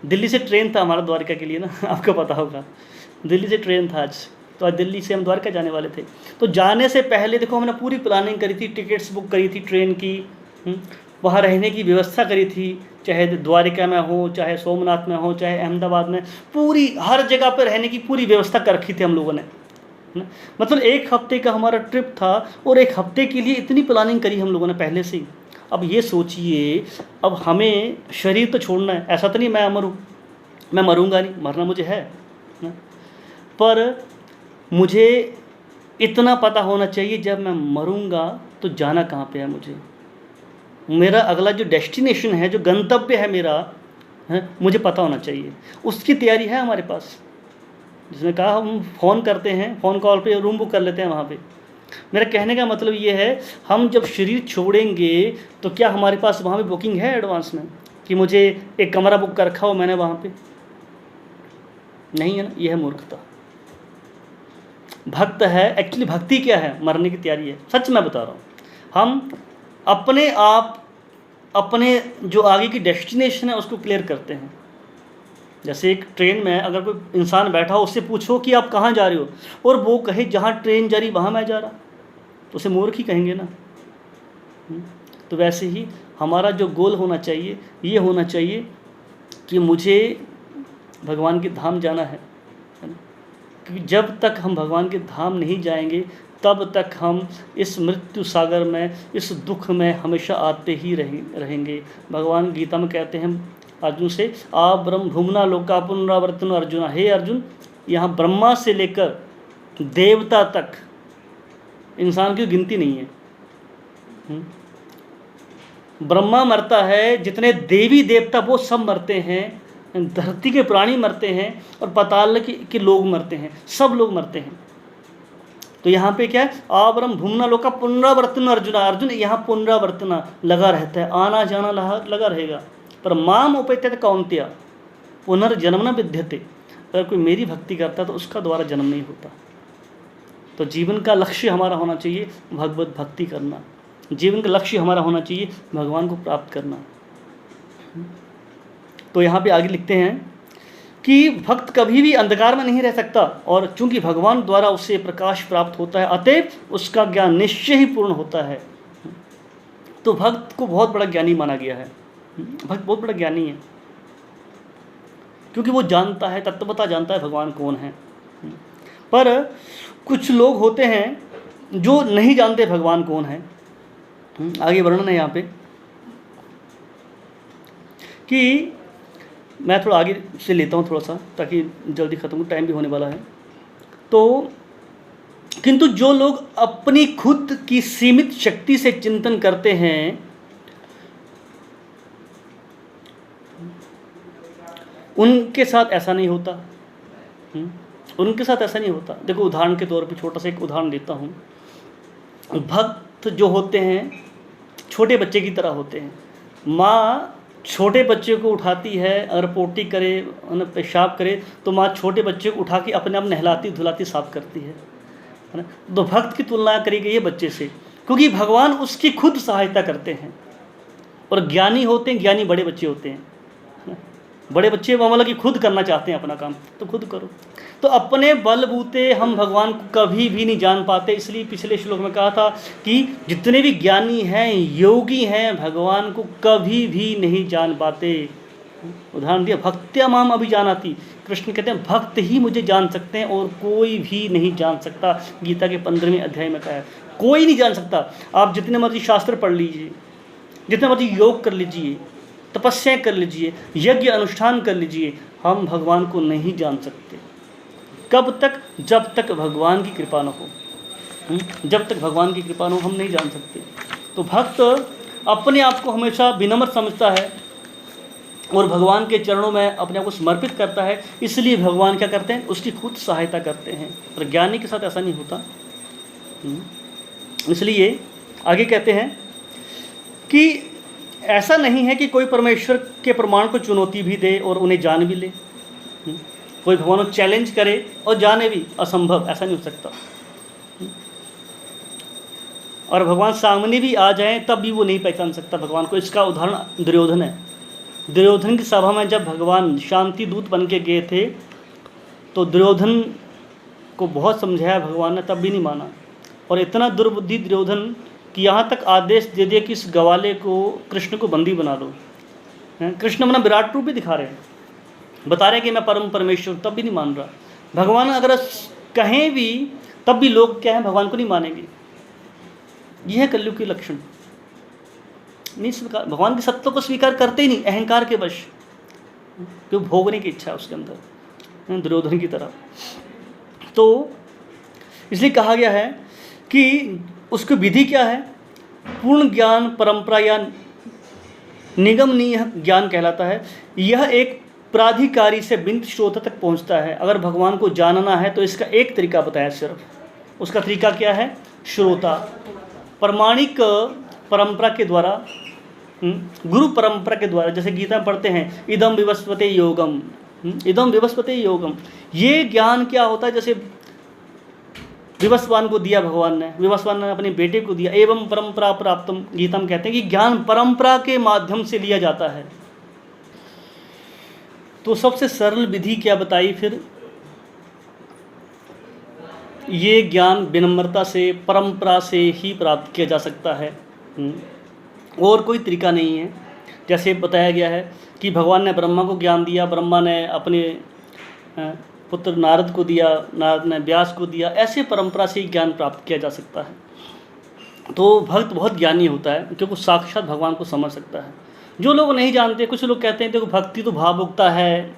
दिल्ली से ट्रेन था हमारा द्वारका के लिए ना, आपको पता होगा दिल्ली से ट्रेन था आज, तो आज दिल्ली से हम द्वारका जाने वाले थे। तो जाने से पहले देखो हमने पूरी प्लानिंग करी थी, टिकट्स बुक करी थी ट्रेन की, वहाँ रहने की व्यवस्था करी थी, चाहे द्वारका में हो, चाहे सोमनाथ में हो, चाहे अहमदाबाद में, पूरी हर जगह पर रहने की पूरी व्यवस्था कर रखी थी हम लोगों ने। मतलब 1 हफ्ते का हमारा ट्रिप था, और 1 हफ्ते के लिए इतनी प्लानिंग करी हम लोगों ने पहले से ही। अब ये सोचिए, अब हमें शरीर तो छोड़ना है, ऐसा तो नहीं मैं अमर हूँ, मैं मरूंगा नहीं, मरना मुझे है ना, पर मुझे इतना पता होना चाहिए जब मैं मरूंगा तो जाना कहाँ पे है, मेरा अगला जो डेस्टिनेशन है, जो गंतव्य है मेरा, है, मुझे पता होना चाहिए। उसकी तैयारी है हमारे पास। जिसने कहा हम फ़ोन करते हैं, फ़ोन कॉल पे रूम बुक कर लेते हैं वहाँ पे। मेरा कहने का मतलब ये है, हम जब शरीर छोड़ेंगे तो क्या हमारे पास वहाँ पे बुकिंग है एडवांस में कि मुझे एक कमरा बुक कर रखा हो मैंने वहाँ पे? नहीं है ना, ये है मूर्खता। भक्त है, एक्चुअली भक्ति क्या है, मरने की तैयारी है। सच मैं बता रहा हूँ, हम अपने आप अपने जो आगे की डेस्टिनेशन है उसको क्लियर करते हैं। जैसे एक ट्रेन में अगर कोई इंसान बैठा हो, उससे पूछो कि आप कहाँ जा रहे हो, और वो कहे जहाँ ट्रेन जा रही वहाँ मैं जा रहा, तो उसे मूर्ख ही कहेंगे ना। तो वैसे ही हमारा जो गोल होना चाहिए, ये होना चाहिए कि मुझे भगवान के धाम जाना है ना? क्योंकि जब तक हम भगवान के धाम नहीं जाएंगे तब तक हम इस मृत्यु सागर में, इस दुख में हमेशा आते ही रहेंगे। भगवान गीता में कहते हैं अर्जुन से, आ ब्रह्म भूमना लोका पुनरावर्तन अर्जुन। हे अर्जुन, यहाँ ब्रह्मा से लेकर देवता तक इंसान की गिनती नहीं है। ब्रह्मा मरता है, जितने देवी देवता वो सब मरते हैं, धरती के प्राणी मरते हैं और पाताल के लोग मरते हैं, सब लोग मरते हैं। तो यहाँ पे क्या है, आब्रह्म भूमना लोका पुनरावर्तन अर्जुन। अर्जुन यहाँ पुनरावर्तना लगा रहता है, आना जाना लगा रहेगा। पर माम उपैत्यत कौन्तेय पुनर्जन्म न विद्यते। अगर कोई मेरी भक्ति करता है तो उसका दोबारा जन्म नहीं होता। तो जीवन का लक्ष्य हमारा होना चाहिए भगवत भक्ति करना। जीवन का लक्ष्य हमारा होना चाहिए भगवान को प्राप्त करना। तो यहाँ पे आगे लिखते हैं कि भक्त कभी भी अंधकार में नहीं रह सकता, और चूंकि भगवान द्वारा उसे प्रकाश प्राप्त होता है अतएव उसका ज्ञान निश्चय ही पूर्ण होता है। तो भक्त को बहुत बड़ा ज्ञानी माना गया है। भक्त बहुत बड़ा ज्ञानी है क्योंकि वो जानता है, तत्वतः जानता है भगवान कौन है। पर कुछ लोग होते हैं जो नहीं जानते भगवान कौन है। आगे वर्णन है यहाँ पे कि मैं थोड़ा आगे से लेता हूँ थोड़ा सा, ताकि जल्दी ख़त्म हो, टाइम भी होने वाला है। तो किंतु जो लोग अपनी खुद की सीमित शक्ति से चिंतन करते हैं उनके साथ ऐसा नहीं होता। उनके साथ ऐसा नहीं होता। देखो उदाहरण के तौर पे छोटा सा एक उदाहरण देता हूँ। भक्त जो होते हैं छोटे बच्चे की तरह होते हैं। माँ छोटे बच्चे को उठाती है, अगर पोटी करे, पेशाब करे तो माँ छोटे बच्चे को उठा के अपने आप नहलाती धुलाती साफ करती है ना। तो भक्त की तुलना करी गई है बच्चे से, क्योंकि भगवान उसकी खुद सहायता करते हैं। और ज्ञानी होते हैं, ज्ञानी बड़े बच्चे होते हैं। बड़े बच्चे मतलब कि खुद करना चाहते हैं अपना काम, तो खुद करो। तो अपने बलबूते हम भगवान को कभी भी नहीं जान पाते। इसलिए पिछले श्लोक में कहा था कि जितने भी ज्ञानी हैं, योगी हैं, भगवान को कभी भी नहीं जान पाते। उदाहरण दिया, भक्त्या माम अभिजानाति। कृष्ण कहते हैं भक्त ही मुझे जान सकते हैं और कोई भी नहीं जान सकता। गीता के 15वें अध्याय में कहा है, कोई नहीं जान सकता। आप जितने मर्जी शास्त्र पढ़ लीजिए, जितने मर्जी योग कर लीजिए, तपस्या कर लीजिए, यज्ञ अनुष्ठान कर लीजिए, हम भगवान को नहीं जान सकते। कब तक? जब तक भगवान की कृपा न हो। जब तक भगवान की कृपा न हो हम नहीं जान सकते। तो भक्त अपने आप को हमेशा विनम्र समझता है और भगवान के चरणों में अपने आप को समर्पित करता है। इसलिए भगवान क्या करते हैं, उसकी खुद सहायता करते हैं। पर ज्ञानी के साथ ऐसा नहीं होता। इसलिए आगे कहते हैं कि ऐसा नहीं है कि कोई परमेश्वर के प्रमाण को चुनौती भी दे और उन्हें जान भी ले। कोई भगवान को चैलेंज करे और जाने भी, असंभव, ऐसा नहीं हो सकता। और भगवान सामने भी आ जाएं तब भी वो नहीं पहचान सकता भगवान को। इसका उदाहरण दुर्योधन है। दुर्योधन की सभा में जब भगवान शांति दूत बन के गए थे तो दुर्योधन को बहुत समझाया भगवान ने, तब भी नहीं माना। और इतना दुर्बुद्धि दुर्योधन कि यहाँ तक आदेश दे दिया कि इस गवाले को, कृष्ण को बंदी बना दो। कृष्ण अपना विराट रूप भी दिखा रहे हैं, बता रहे हैं कि मैं परम परमेश्वर, तब भी नहीं मान रहा। भगवान अगर कहें भी तब भी लोग क्या है, भगवान को नहीं मानेंगे। यह है कलयुग के लक्षण। नहीं स्वीकार, भगवान के सत्य को स्वीकार करते ही नहीं, अहंकार के वश, क्यों भोगने की इच्छा है उसके अंदर, दुर्योधन की तरह। तो इसलिए कहा गया है कि उसकी विधि क्या है, पूर्ण ज्ञान परंपरा या निगमनीय ज्ञान कहलाता है। यह एक प्राधिकारी से बिंद श्रोता तक पहुंचता है। अगर भगवान को जानना है तो इसका एक तरीका बताया सिर्फ। उसका तरीका क्या है, श्रोता, प्रमाणिक परंपरा के द्वारा, गुरु परंपरा के द्वारा। जैसे गीता में पढ़ते हैं, इदम विवस्वते योगम, इदम विवस्वते योगम। ये ज्ञान क्या होता है, जैसे विवस्वान को दिया भगवान ने, विवस्वान ने अपने बेटे को दिया। एवं परंपरा प्राप्तम, गीता में कहते हैं कि ज्ञान परंपरा के माध्यम से लिया जाता है। तो सबसे सरल विधि क्या बताई फिर, ये ज्ञान विनम्रता से, परंपरा से ही प्राप्त किया जा सकता है, और कोई तरीका नहीं है। जैसे बताया गया है कि भगवान ने ब्रह्मा को ज्ञान दिया, ब्रह्मा ने अपने पुत्र नारद को दिया, नारद ने व्यास को दिया, ऐसे परंपरा से ही ज्ञान प्राप्त किया जा सकता है। तो भक्त बहुत ज्ञानी होता है क्योंकि साक्षात भगवान को समझ सकता है। जो लोग नहीं जानते, कुछ लोग कहते हैं देखो भक्ति तो भावुकता है,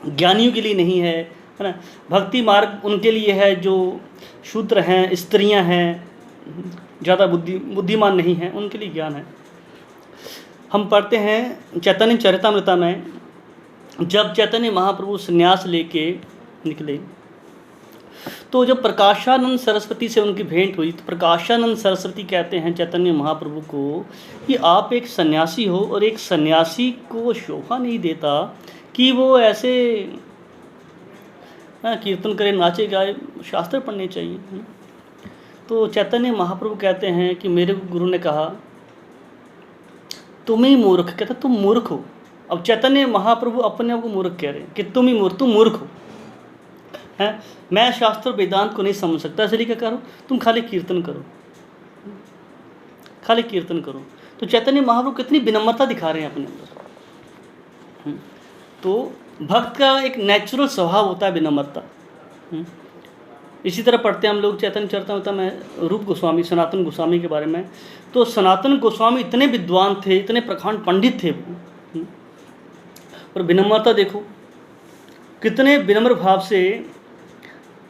ज्ञानियों के लिए नहीं है ना। भक्ति मार्ग उनके लिए है जो शूद्र हैं, स्त्रियां हैं, ज़्यादा बुद्धिमान नहीं हैं, उनके लिए ज्ञान है। हम पढ़ते हैं चैतन्य चरितामृता में, जब चैतन्य महाप्रभु संन्यास लेके निकले तो जब प्रकाशानंद सरस्वती से उनकी भेंट हुई तो प्रकाशानंद सरस्वती कहते हैं चैतन्य महाप्रभु को कि आप एक सन्यासी हो और एक सन्यासी को शोभा नहीं देता कि वो ऐसे कीर्तन करे, नाचे गाए, शास्त्र पढ़ने चाहिए। तो चैतन्य महाप्रभु कहते हैं कि मेरे गुरु ने कहा तुम ही मूर्ख, कहता तुम मूर्ख हो। अब चैतन्य महाप्रभु अपने आप को मूर्ख कह रहे हैं कि तुम ही मूर्ख, तुम मूर्ख हो हैं, मैं शास्त्र वेदांत को नहीं समझ सकता, इसलिए क्या करो, तुम खाली कीर्तन करो, खाली कीर्तन करो। तो चैतन्य महाप्रभु कितनी विनम्रता दिखा रहे हैं अपने अंदर। तो भक्त का एक नेचुरल स्वभाव होता है विनम्रता। इसी तरह पढ़ते हैं हम लोग चैतन्य चरितामृत में रूप गोस्वामी, सनातन गोस्वामी के बारे में। तो सनातन गोस्वामी इतने विद्वान थे, इतने प्रखंड पंडित थे, और विनम्रता देखो, कितने विनम्र भाव से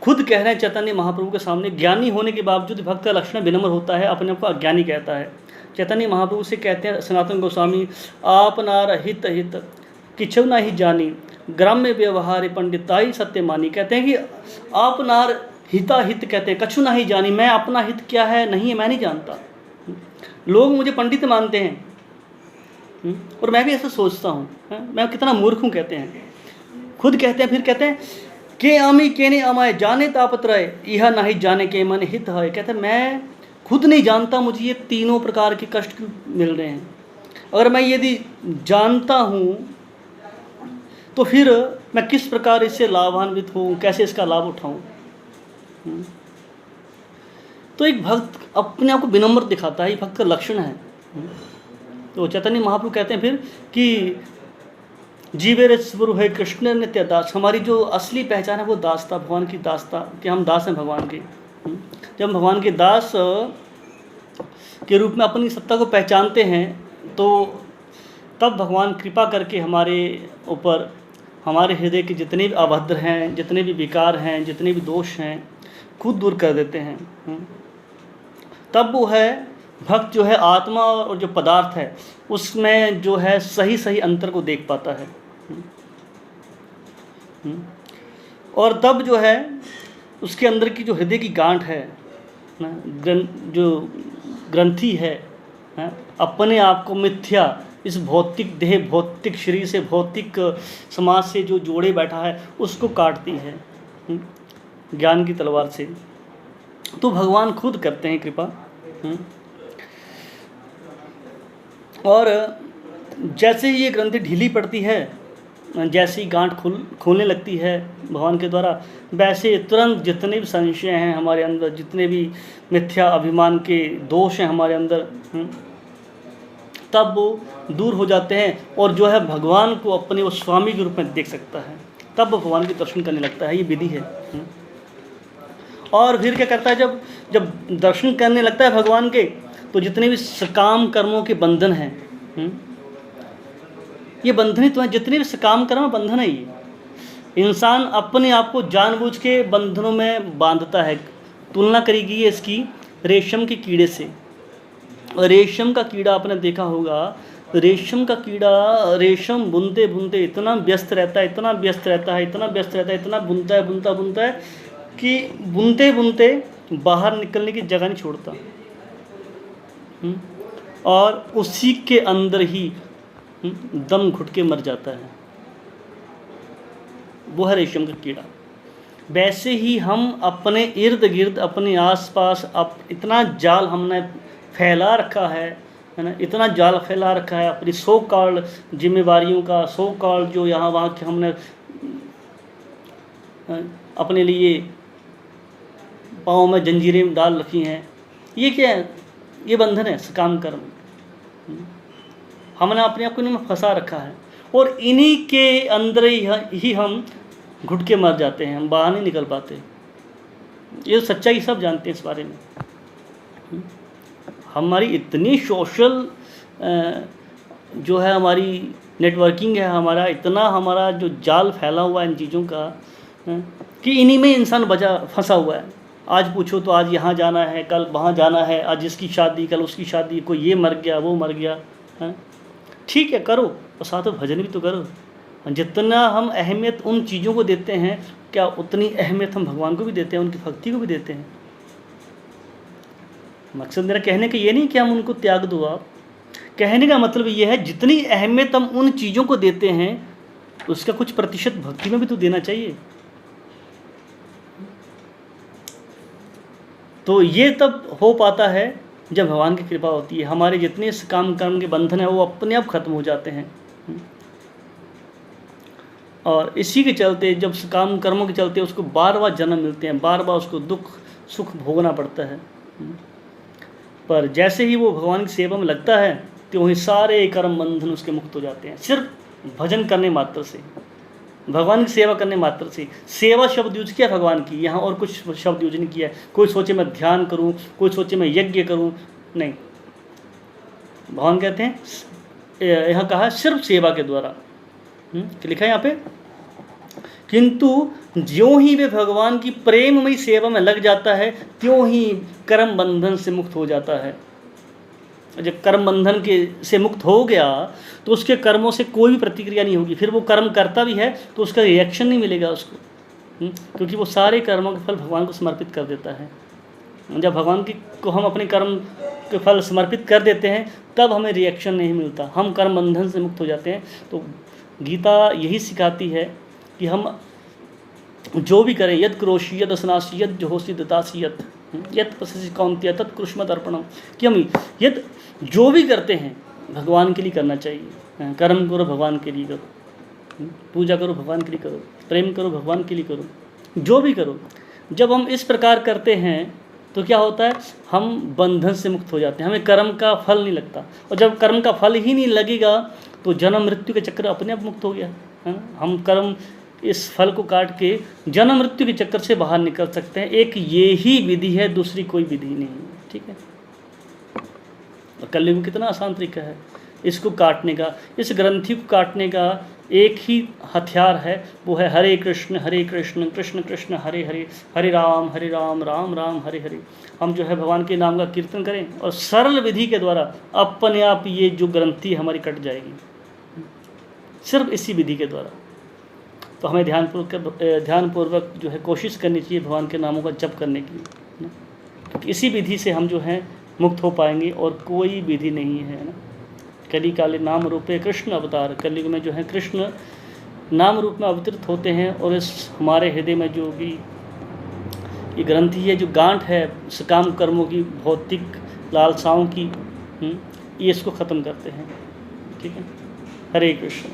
खुद कह रहे हैं चैतन्य महाप्रभु के सामने। ज्ञानी होने के बावजूद भक्त का लक्षण विनम्र होता है, अपने आप को अज्ञानी कहता है। चैतन्य महाप्रभु से कहते हैं सनातन गोस्वामी, आप नार हित हित किछु ना ही जानी, ग्राम्य व्यवहार पंडिताई सत्य मानी। कहते हैं कि आप नार हिता हित कहते हैं, कछु ना ही जानी, मैं अपना हित क्या है नहीं है मैं नहीं जानता। लोग मुझे पंडित मानते हैं और मैं भी ऐसा सोचता हूँ, मैं कितना मूर्ख हूँ कहते हैं, खुद कहते हैं। फिर कहते हैं के आमी के ने अमाय जाने तापत रहे, यह नहीं जाने के मन हित है। कहते हैं मैं खुद नहीं जानता मुझे ये तीनों प्रकार के कष्ट क्यों मिल रहे हैं, अगर मैं यदि जानता हूँ तो फिर मैं किस प्रकार इससे लाभान्वित हूँ, कैसे इसका लाभ उठाऊँ। तो एक भक्त अपने आप को विनम्र दिखाता है, ये भक्त का लक्षण है। तो चैतन्य महाप्रभु कहते हैं फिर कि जीवेरे स्वरु है कृष्ण नित्य दास, हमारी जो असली पहचान है वो दासता, भगवान की दासता, कि हम दास हैं भगवान के। जब भगवान के दास के रूप में अपनी सत्ता को पहचानते हैं तो तब भगवान कृपा करके हमारे ऊपर हमारे हृदय के जितने भी अभद्र हैं, जितने भी विकार हैं, जितने भी दोष हैं, खुद दूर कर देते हैं। तब वो है भक्त जो है आत्मा और जो पदार्थ है उसमें जो है सही सही अंतर को देख पाता है। और तब जो है उसके अंदर की जो हृदय की गांठ है ना, जो ग्रंथि है, अपने आप को मिथ्या इस भौतिक देह, भौतिक शरीर से, भौतिक समाज से जो जोड़े बैठा है उसको काटती है ज्ञान की तलवार से। तो भगवान खुद करते हैं कृपा। और जैसे ही ये ग्रंथि ढीली पड़ती है, जैसी गांठ खोलने लगती है भगवान के द्वारा, वैसे तुरंत जितने भी संशय हैं हमारे अंदर, जितने भी मिथ्या अभिमान के दोष हैं हमारे अंदर, तब वो दूर हो जाते हैं और जो है भगवान को अपने वो स्वामी के रूप में देख सकता है। तब वो भगवान के दर्शन करने लगता है। ये विधि है। और फिर क्या करता है, जब दर्शन करने लगता है भगवान के, तो जितने भी सकाम कर्मों के बंधन हैं, ये बंधन ही तो हैं, जितने भी सकाम कर्म बंधन है। ये इंसान अपने आप को जानबूझ के बंधनों में बांधता है। तुलना करी गई है इसकी रेशम के कीड़े से। रेशम का कीड़ा आपने देखा होगा, रेशम का कीड़ा रेशम बुनते बुनते इतना व्यस्त रहता है, इतना व्यस्त रहता है, इतना व्यस्त रहता है, इतना बुनता है कि बुनते बुनते बाहर निकलने की जगह नहीं छोड़ता, और उसी के अंदर ही दम घुट के मर जाता है। वो है रेशम का कीड़ा। वैसे ही हम अपने इर्द गिर्द, अपने आसपास इतना जाल हमने फैला रखा है ना, इतना जाल फैला रखा है अपनी सो कॉल्ड जिम्मेवारियों का, सो कॉल्ड जो यहाँ वहाँ के हमने अपने लिए पाँव में जंजीरें डाल रखी हैं। ये क्या है? ये बंधन है, सकाम कर्म। हमने अपने आप को इनमें फंसा रखा है और इन्हीं के अंदर ही हम घुट के मर जाते हैं, हम बाहर नहीं निकल पाते। ये सच्चाई सब जानते हैं इस बारे में। हमारी इतनी सोशल जो है हमारी नेटवर्किंग है, हमारा इतना हमारा जो जाल फैला हुआ है इन चीज़ों का कि इन्हीं में इंसान फंसा हुआ है। आज पूछो तो आज यहाँ जाना है, कल वहाँ जाना है, आज इसकी शादी कल उसकी शादी, कोई ये मर गया वो मर गया है। ठीक है करो, और साथ में भजन भी तो करो। जितना हम अहमियत उन चीज़ों को देते हैं, क्या उतनी अहमियत हम भगवान को भी देते हैं, उनकी भक्ति को भी देते हैं। मकसद मेरा कहने का ये नहीं कि हम उनको त्याग दो। आप कहने का मतलब ये है जितनी अहमियत हम उन चीज़ों को देते हैं उसका कुछ प्रतिशत भक्ति में भी तो देना चाहिए। तो ये तब हो पाता है जब भगवान की कृपा होती है। हमारे जितने काम कर्म के बंधन हैं वो अपने आप खत्म हो जाते हैं। और इसी के चलते जब काम कर्मों के चलते उसको बार बार जन्म मिलते हैं, बार बार उसको दुख सुख भोगना पड़ता है। पर जैसे ही वो भगवान की सेवा में लगता है तो वही सारे कर्म बंधन उसके मुक्त हो जाते हैं, सिर्फ भजन करने मात्र से, भगवान की सेवा करने मात्र से। सेवा शब्द यूज किया भगवान की, यहाँ और कुछ शब्द यूज नहीं किया है। कोई सोचे मैं ध्यान करूँ, कोई सोचे मैं यज्ञ करूँ, नहीं। भगवान कहते हैं यहाँ कहा सिर्फ सेवा के द्वारा, लिखा है यहाँ पे। किंतु ज्यों ही वे भगवान की प्रेममयी सेवा में लग जाता है त्यों ही कर्म बंधन से मुक्त हो जाता है। जब कर्म बंधन के से मुक्त हो गया तो उसके कर्मों से कोई भी प्रतिक्रिया नहीं होगी। फिर वो कर्म करता भी है तो उसका रिएक्शन नहीं मिलेगा उसको, क्योंकि वो सारे कर्मों के फल भगवान को समर्पित कर देता है। जब भगवान को हम अपने कर्म के फल समर्पित कर देते हैं तब हमें रिएक्शन नहीं मिलता, हम कर्म बंधन से मुक्त हो जाते हैं। तो गीता यही सिखाती है कि हम जो भी करें, यद क्रोशी यद असनासी यद जोहोसी दतासी यद यद पससी कौंत्य तत्कृष्मत अर्पणम, कि हम यद जो भी करते हैं भगवान के लिए करना चाहिए। कर्म करो भगवान के लिए करो, पूजा करो भगवान के लिए करो, प्रेम करो भगवान के लिए करो, जो भी करो। जब हम इस प्रकार करते हैं तो क्या होता है, हम बंधन से मुक्त हो जाते हैं, हमें कर्म का फल नहीं लगता। और जब कर्म का फल ही नहीं लगेगा तो जन्म मृत्यु के चक्र अपने आप मुक्त हो गया है। हम कर्म इस फल को काट के जन्म मृत्यु के चक्कर से बाहर निकल सकते हैं। एक ये ही विधि है, दूसरी कोई विधि नहीं है। ठीक है, और कलयुग में कितना आसान तरीका है इसको काटने का। इस ग्रंथि को काटने का एक ही हथियार है, वो है हरे कृष्ण कृष्ण कृष्ण हरे हरे, हरे राम राम राम हरे हरे। हम जो है भगवान के नाम का कीर्तन करें और सरल विधि के द्वारा अपने आप ये जो ग्रंथि हमारी कट जाएगी, सिर्फ इसी विधि के द्वारा। तो हमें ध्यानपूर्वक जो है कोशिश करनी चाहिए भगवान के नामों का जप करने की, क्योंकि इसी विधि से हम जो है मुक्त हो पाएंगे और कोई विधि नहीं है ना। कली काले नाम रूपे कृष्ण अवतार, कलयुग में जो है कृष्ण नाम रूप में अवतरित होते हैं। और इस हमारे हृदय में जो भी ये ग्रंथि है, जो गांठ है सकाम कर्मों की, भौतिक लालसाओं की, ये इसको ख़त्म करते हैं। ठीक है, हरे कृष्ण।